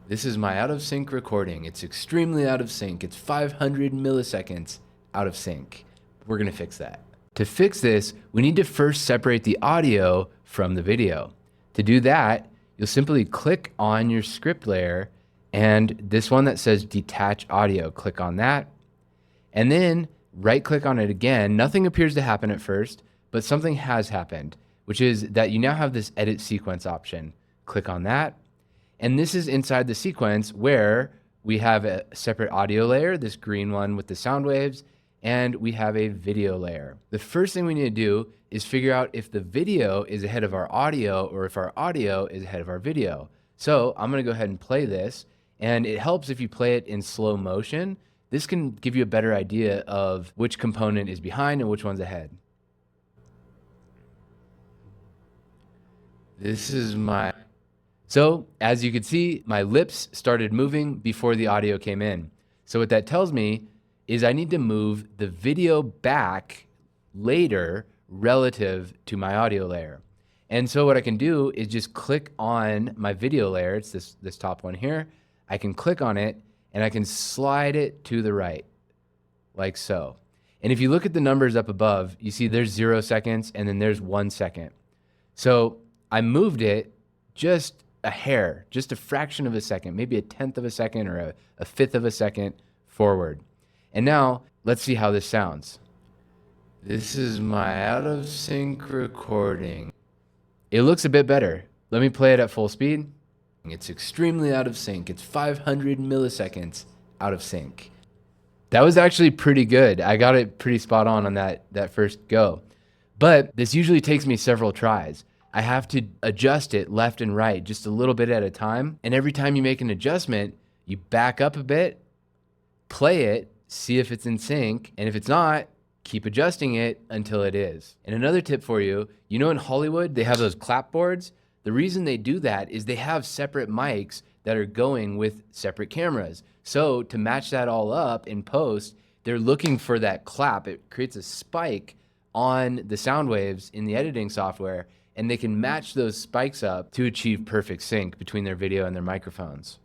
This is my out of sync recording. It's extremely out of sync. It's 500 milliseconds out of sync. We're gonna fix that. To fix this, we need to first separate the audio from the video. To do that, you'll simply click on your script layer and this one that says detach audio, click on that. And then right click on it again. Nothing appears to happen at first, but something has happened, which is that you now have this edit sequence option. Click on that. And this is inside the sequence where we have a separate audio layer, this green one with the sound waves, and we have a video layer. The first thing we need to do is figure out if the video is ahead of our audio or if our audio is ahead of our video. So I'm gonna go ahead and play this, and it helps if you play it in slow motion. This can give you a better idea of which component is behind and which one's ahead. So as you can see, my lips started moving before the audio came in. So what that tells me is I need to move the video back later relative to my audio layer. And so what I can do is just click on my video layer. It's this top one here. I can click on it and I can slide it to the right, like so. And if you look at the numbers up above, you see there's 0 seconds and then there's 1 second. So I moved it just a hair, just a fraction of a second, maybe a tenth of a second or a fifth of a second forward. And now let's see how this sounds. This is my out of sync recording. It looks a bit better. Let me play it at full speed. It's extremely out of sync. It's 500 milliseconds out of sync. That was actually pretty good. I got it pretty spot on that first go. But this usually takes me several tries. I have to adjust it left and right just a little bit at a time. And every time you make an adjustment, you back up a bit, play it, see if it's in sync. And if it's not, keep adjusting it until it is. And another tip for you, you know in Hollywood, they have those clapboards. The reason they do that is they have separate mics that are going with separate cameras. So to match that all up in post, they're looking for that clap. It creates a spike on the sound waves in the editing software, and they can match those spikes up to achieve perfect sync between their video and their microphones.